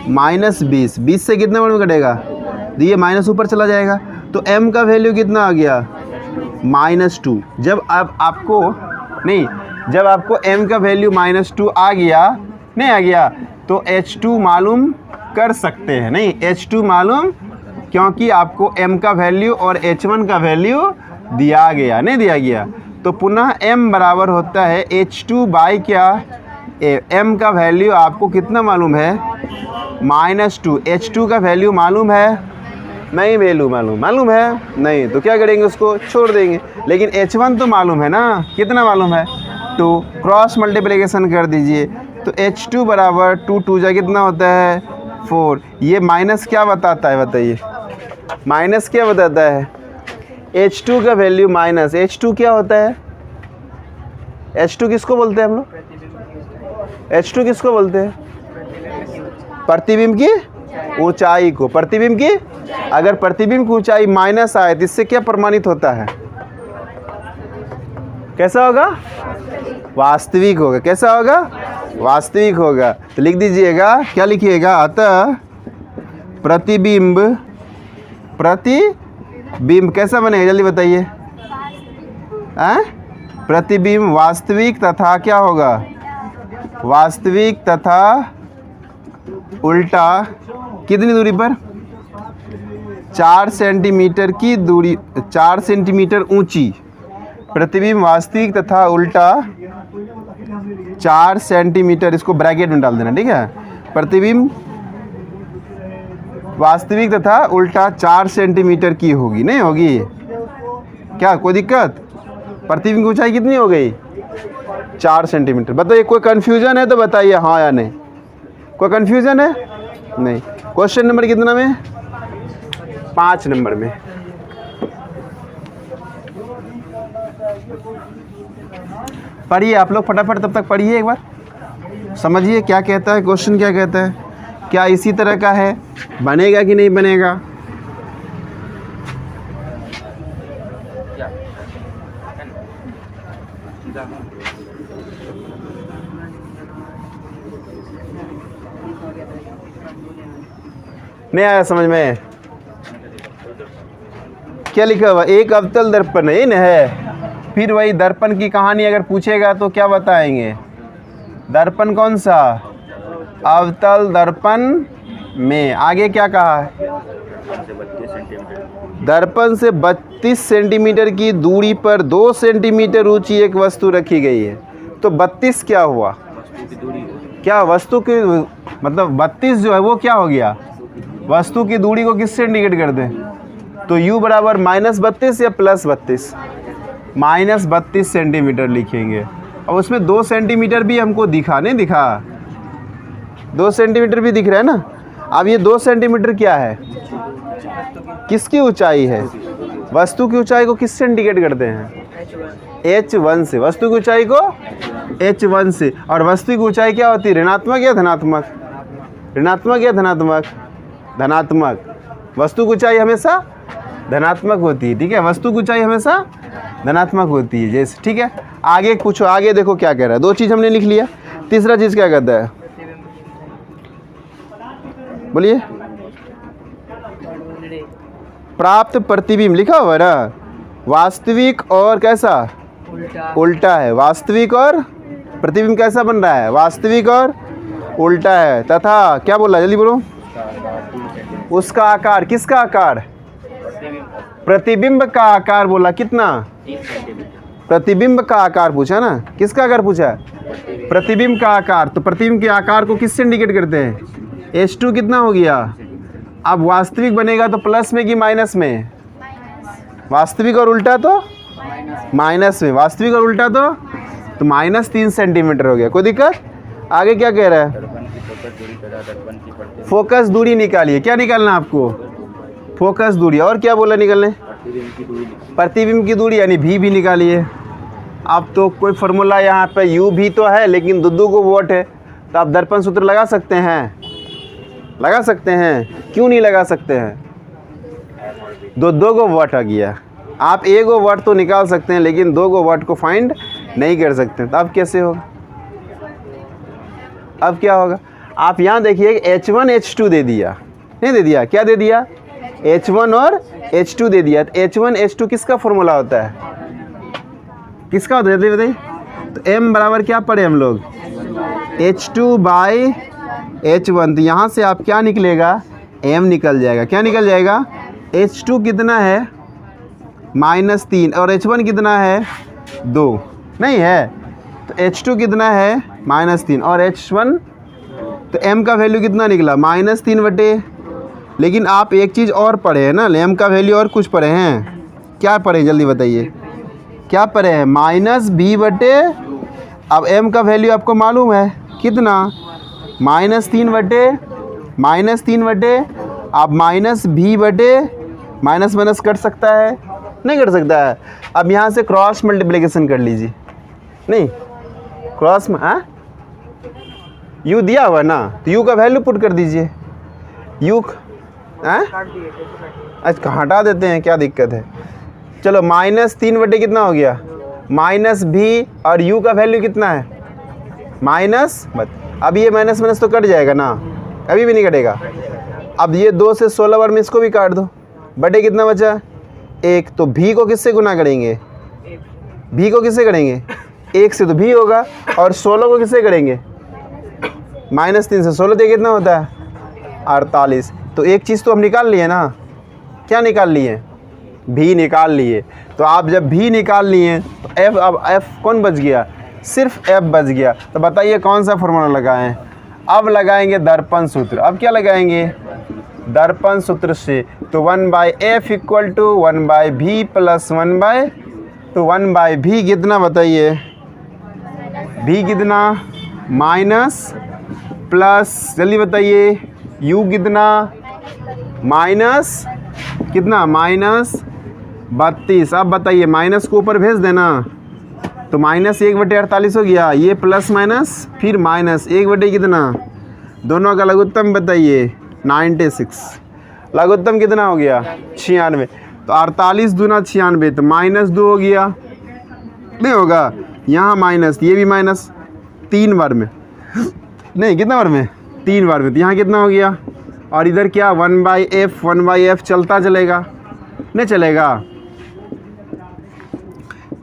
-20, 20 से कितने वर्ड में कटेगा, तो ये माइनस ऊपर चला जाएगा, तो m का वैल्यू कितना आ गया -2। जब अब आपको नहीं, जब आपको m का वैल्यू -2 आ गया, नहीं आ गया, तो H2 मालूम कर सकते हैं, नहीं H2 मालूम, क्योंकि आपको m का वैल्यू और H1 का वैल्यू दिया गया, नहीं दिया गया, तो पुनः m बराबर होता है H2 क्या, m का वैल्यू आपको कितना मालूम है -2, H2 का वैल्यू मालूम है, नहीं वैल्यू मालूम है, नहीं, तो क्या करेंगे, उसको छोड़ देंगे। लेकिन H1 तो मालूम है ना, कितना मालूम है 2, क्रॉस मल्टीप्लिकेशन कर दीजिए, तो H2 बराबर 2 2 जा कितना होता है 4। ये माइनस क्या बताता है, बताइए माइनस क्या बताता है, H2 का वैल्यू माइनस, H2 क्या होता है, H2 किसको बोलते हैं हम लोग, H2 किसको बोलते हैं, प्रतिबिंब की ऊंचाई को, प्रतिबिंब की, अगर प्रतिबिंब की ऊंचाई माइनस आए तो इससे क्या प्रमाणित होता है, कैसा होगा, वास्तविक होगा, कैसा होगा, वास्तविक होगा। तो लिख दीजिएगा, क्या लिखिएगा, अतः प्रतिबिंब कैसा बनेगा, जल्दी बताइए, प्रतिबिंब वास्तविक तथा क्या होगा, वास्तविक तथा उल्टा कितनी दूरी पर, 4 सेंटीमीटर की दूरी, 4 सेंटीमीटर ऊंची, प्रतिबिंब वास्तविक तथा उल्टा 4 सेंटीमीटर, इसको ब्रैकेट में डाल देना, ठीक है, प्रतिबिंब वास्तविक तथा उल्टा 4 सेंटीमीटर की होगी, नहीं होगी क्या, कोई दिक्कत, प्रतिबिंब की ऊंचाई कितनी हो गई 4 सेंटीमीटर। बताइए कोई कन्फ्यूजन है तो बताइए हाँ या नहीं, कोई कन्फ्यूजन है, नहीं। क्वेश्चन नंबर कितना में, 5 नंबर में। पढ़िए आप लोग फटाफट, तब तक पढ़िए एक बार, समझिए क्या कहता है क्वेश्चन, क्या कहता है, क्या इसी तरह का है, बनेगा कि नहीं बनेगा। नहीं आया समझ में, क्या लिखा हुआ, एक अवतल दर्पण है, फिर वही दर्पण की कहानी अगर पूछेगा तो क्या बताएंगे, दर्पण कौन सा, अवतल दर्पण में, आगे क्या कहा है, दर्पण से 32 सेंटीमीटर की दूरी पर 2 सेंटीमीटर ऊंची एक वस्तु रखी गई है, तो 32 क्या हुआ, क्या वस्तु की, मतलब 32 जो है वो क्या हो गया, वस्तु की दूरी को किससे इंडिकेट कर दें, तो u बराबर -32 या +32, -32 सेंटीमीटर लिखेंगे। और उसमें 2 सेंटीमीटर भी हमको दिखा, नहीं दिखा, 2 सेंटीमीटर भी दिख रहा है ना। अब ये 2 सेंटीमीटर क्या है, किसकी ऊंचाई है, वस्तु की ऊंचाई को किससे इंडिकेट करते हैं, H1 से, वस्तु की ऊंचाई को H1 से। और वस्तु की ऊंचाई क्या होती है, ऋणात्मक या धनात्मक, ऋणात्मक या धनात्मक, धनात्मक, वस्तु की ऊंचाई हमेशा धनात्मक होती है, ठीक है, वस्तु की ऊंचाई हमेशा धनात्मक होती है, जैसे, ठीक है। आगे पूछो, आगे देखो क्या कह रहा है, 2 चीज़ हमने लिख लिया, तीसरा चीज़ क्या कहता है, बोलिए, प्राप्त प्रतिबिंब लिखा हुआ है ना, वास्तविक और कैसा, उल्टा है, वास्तविक और प्रतिबिंब कैसा बन रहा है, वास्तविक और उल्टा है, तथा क्या बोला, जल्दी बोलो, उसका आकार, किसका आकार, प्रतिबिंब का आकार बोला, कितना, 3 सेंटीमीटर। प्रतिबिंब का आकार पूछा ना, किसका आकार पूछा, प्रतिबिंब का आकार। तो प्रतिबिंब के आकार को किससे इंडिकेट करते हैं, H2 कितना हो गया। अब वास्तविक बनेगा तो प्लस में कि माइनस में, वास्तविक और उल्टा तो माइनस में, वास्तविक और उल्टा तो -3 सेंटीमीटर हो गया। कोई दिक्कत, आगे क्या कह रहा है, दर्पण की फोकस दूरी तथा दर्पण की प्रतिबिंब फोकस दूरी निकालिए। क्या निकालना आपको, फोकस दूरी, और क्या बोला निकलने, की दूरी लिखी। प्रतिबिंब की दूरी यानी भी निकालिए। अब तो कोई फार्मूला यहाँ पे u भी तो है, लेकिन दो को वॉट है, तो आप दर्पण सूत्र लगा सकते हैं, लगा सकते हैं, क्यों नहीं लगा सकते हैं, दो को वॉट आ गया। आप एक गो वॉट तो निकाल सकते हैं, लेकिन 2 गो वॉट को फाइंड नहीं कर सकते। तो अब कैसे होगा, अब क्या होगा, आप यहाँ देखिए H1 H2 दे दिया, नहीं दे दिया, क्या दे दिया, H1 और H2 दे दिया। तो H1 H2 किसका फॉर्मूला होता है, किसका होता है, बताइए। तो m बराबर क्या पढ़े हम लोग, H2/H1। तो यहाँ से आप क्या निकलेगा, m निकल जाएगा। क्या निकल जाएगा, H2 कितना है, -3, और H1 कितना है, 2 नहीं है। तो H2 कितना है, -3, और H1, तो m का वैल्यू कितना निकला, -3 लेकिन आप एक चीज़ और पढ़े हैं ना, m का वैल्यू और कुछ पढ़े हैं, क्या पढ़े जल्दी बताइए, क्या पढ़े हैं, -b/, अब m का वैल्यू आपको मालूम है कितना, -3 अब -b/, माइनस माइनस कट सकता है, नहीं कट सकता है। अब यहाँ से क्रॉस मल्टीप्लिकेशन कर लीजिए, नहीं क्रॉस में, हाँ u दिया हुआ ना, तो u का वैल्यू पुट कर दीजिए, u, अच्छा हटा देते हैं, क्या दिक्कत है। चलो -3 कितना हो गया, -b, और u का वैल्यू कितना है, माइनस, अब ये माइनस माइनस तो कट जाएगा ना, अभी भी नहीं कटेगा। अब ये 2 से 16 बार में इसको भी काट दो, बटे कितना बचा, 1। तो भी को किससे गुना करेंगे, भी को किससे करेंगे, 1 से तो भी होगा, और 16 को किससे करेंगे, -3 से 16 तक कितना होता है, 48। तो एक चीज़ तो हम निकाल लिए ना, क्या निकाल लिए, भी निकाल लिए। तो आप जब भी निकाल लिए तो f, अब f कौन बच गया, सिर्फ f बच गया। तो बताइए कौन सा फॉर्मूला लगाएं, अब लगाएंगे दर्पण सूत्र। अब क्या लगाएंगे, दर्पण सूत्र से। तो 1/f = 1/v + 1/, तो 1/v कितना बताइए, v कितना, माइनस प्लस, जल्दी बताइए, u कितना, माइनस कितना, -32। अब बताइए, माइनस को ऊपर भेज देना, तो -1/48 हो गया, ये प्लस माइनस फिर माइनस 1/ कितना, दोनों का लघुत्तम बताइए, 96। लघुत्तम कितना हो गया, 96। तो 48 दूना 96, तो -2 हो गया, नहीं होगा, यहाँ माइनस, ये भी माइनस 3 बार में, नहीं कितना बार में, 3 बार में। तो यहाँ कितना हो गया, और इधर क्या, 1/f चलता चलेगा, नहीं चलेगा।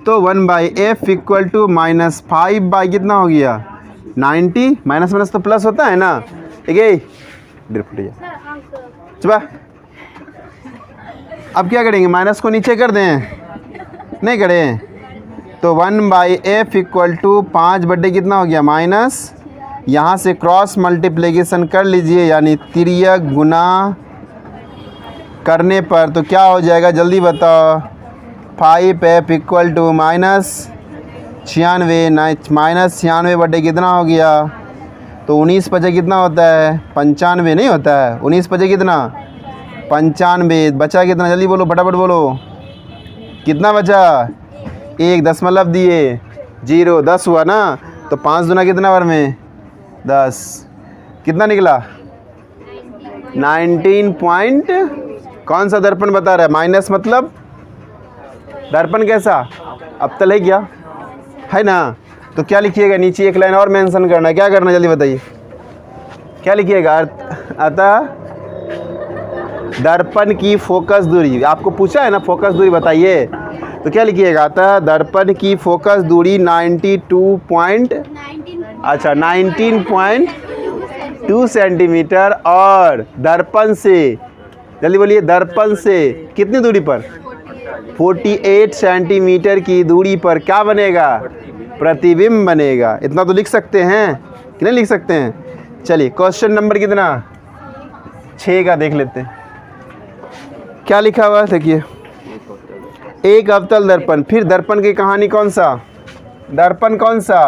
तो 1/f = -5 कितना हो गया, 90, माइनस माइनस तो प्लस होता है ना, ठीक है, चुप। अब क्या करेंगे, माइनस को नीचे कर दें, नहीं करें। तो 1/f = 5 कितना हो गया, माइनस, यहाँ से क्रॉस मल्टीप्लिकेशन कर लीजिए, यानी तिर्यक गुना करने पर तो क्या हो जाएगा, जल्दी बताओ, 5f = -96 कितना हो गया, तो 19 × कितना होता है, 95 नहीं होता है, 19 × कितना, 95। बचा कितना, जल्दी बोलो, फटाफट बोलो, कितना बचा, 1 दशमलव दिए 0, 10 हुआ ना। तो 5 दूना कितना बार में, 10, कितना निकला, 19 पॉइंट। कौन सा दर्पण बता रहा है, माइनस मतलब दर्पण कैसा, अब तक है क्या, है ना। तो क्या लिखिएगा, नीचे एक लाइन और मेंशन करना है, क्या करना जल्दी बताइए, क्या लिखिएगा, अतः दर्पण की फोकस दूरी, आपको पूछा है ना फोकस दूरी बताइए, तो क्या लिखिएगा, अतः दर्पण की फोकस दूरी 19.2 सेंटीमीटर और दर्पण से, जल्दी बोलिए, दर्पण से कितनी दूरी पर, 48 सेंटीमीटर की दूरी पर क्या बनेगा, प्रतिबिंब बनेगा। इतना तो लिख सकते हैं कि नहीं लिख सकते हैं। चलिए क्वेश्चन नंबर कितना, 6 का देख लेते हैं। क्या लिखा हुआ है देखिए, एक अवतल दर्पण, फिर दर्पण की कहानी कौन सा, दर्पण कौन सा,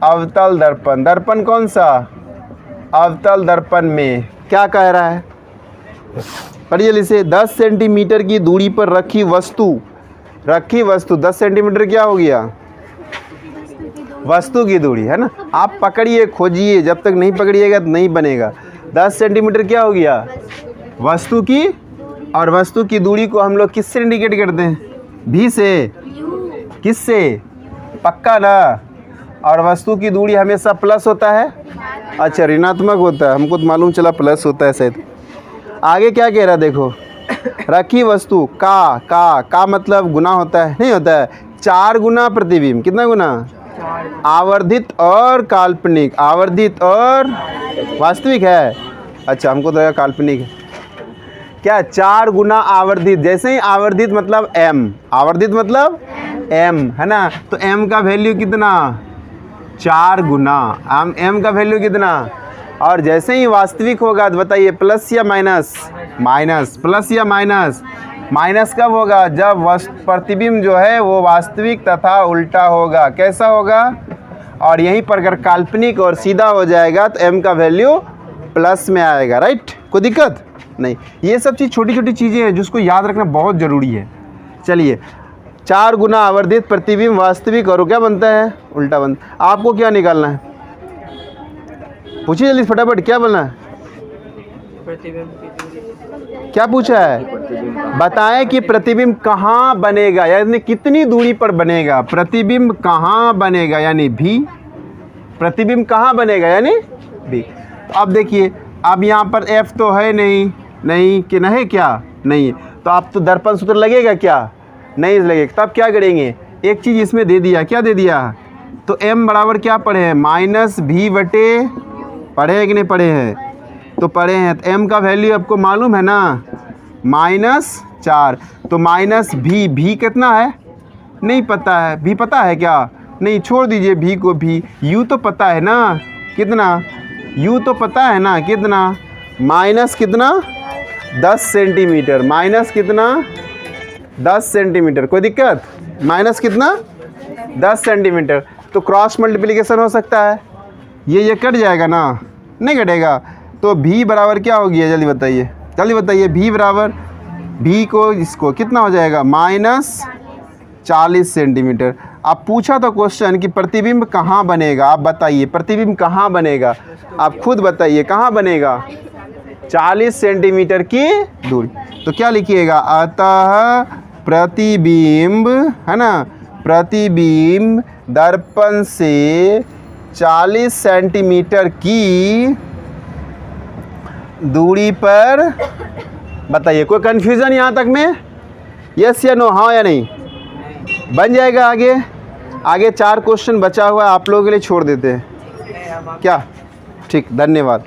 अवतल दर्पण, दर्पण कौन सा, अवतल दर्पण में क्या कह रहा है, पढ़िए इसे। 10 सेंटीमीटर की दूरी पर रखी वस्तु 10 सेंटीमीटर क्या हो गया, वस्तु की दूरी है ना। आप पकड़िए, खोजिए, जब तक नहीं पकड़िएगा तो नहीं बनेगा। 10 सेंटीमीटर क्या हो गया, वस्तु की, और वस्तु की दूरी को हम लोग किससे इंडिकेट करते हैं, भी से, किससे, पक्का ना। और वस्तु की दूरी हमेशा प्लस होता है, अच्छा ऋणात्मक होता है, हमको तो मालूम चला प्लस होता है शायद। आगे क्या कह रहा है देखो, रखी वस्तु का मतलब गुना होता है, नहीं होता है, 4 गुना प्रतिबिंब, कितना गुना, आवर्धित और काल्पनिक, आवर्धित और वास्तविक है, अच्छा हमको तो लगा काल्पनिक है। क्या 4 गुना आवर्धित, जैसे ही आवर्धित मतलब m, आवर्धित मतलब m है ना, तो m का वैल्यू कितना, 4 गुना, m का वैल्यू कितना। और जैसे ही वास्तविक होगा तो बताइए प्लस या माइनस, माइनस, प्लस या माइनस, माइनस कब होगा, जब प्रतिबिंब जो है वो वास्तविक तथा उल्टा होगा, कैसा होगा। और यहीं पर अगर काल्पनिक और सीधा हो जाएगा तो m का वैल्यू प्लस में आएगा, राइट, कोई दिक्कत नहीं। ये सब चीज़ छोटी छोटी चीज़ें हैं जिसको याद रखना बहुत ज़रूरी है। चलिए 4 गुना आवर्धित प्रतिबिंब वास्तविक और क्या बनता है, उल्टा बनता है। आपको क्या निकालना है, पूछिए जल्दी फटाफट, क्या बोलना है, क्या पूछा है, बताएं कि प्रतिबिंब कहाँ बनेगा, यानी कितनी दूरी पर बनेगा, प्रतिबिंब कहाँ बनेगा यानी भी, प्रतिबिंब कहाँ बनेगा यानी भी। तो अब देखिए, अब यहाँ पर F तो है नहीं कि नहीं, क्या नहीं, तो आप तो दर्पण सूत्र लगेगा क्या, नहीं लगेगा। तब क्या करेंगे, एक चीज़ इसमें दे दिया, क्या दे दिया, तो m बराबर क्या पढ़े हैं, -v बटे, पढ़े हैं कि नहीं पढ़े हैं, तो पढ़े हैं। तो m का वैल्यू आपको मालूम है ना, -4, तो -v कितना है, नहीं पता है, v पता है क्या, नहीं, छोड़ दीजिए v को, v, u तो पता है ना, कितना, u तो पता है ना, कितना, माइनस कितना, 10 सेंटीमीटर, माइनस कितना, 10 सेंटीमीटर, कोई दिक्कत, माइनस कितना, 10 सेंटीमीटर। तो क्रॉस मल्टीप्लिकेशन हो सकता है, ये कट जाएगा ना, नहीं कटेगा, तो v बराबर क्या हो गया, जल्दी बताइए, जल्दी बताइए, v बराबर, v को इसको कितना हो जाएगा, -40 सेंटीमीटर। अब पूछा तो क्वेश्चन कि प्रतिबिंब कहाँ बनेगा, आप बताइए प्रतिबिंब कहाँ बनेगा, आप खुद बताइए कहाँ बनेगा, 40 सेंटीमीटर की दूरी। तो क्या लिखिएगा, अतः प्रतिबिंब, है ना, प्रतिबिंब दर्पण से 40 सेंटीमीटर की दूरी पर, बताइए कोई कन्फ्यूज़न यहाँ तक में, यस या नो, हाँ या नहीं, बन जाएगा। आगे 4 क्वेश्चन बचा हुआ है, आप लोगों के लिए छोड़ देते हैं क्या, ठीक, धन्यवाद।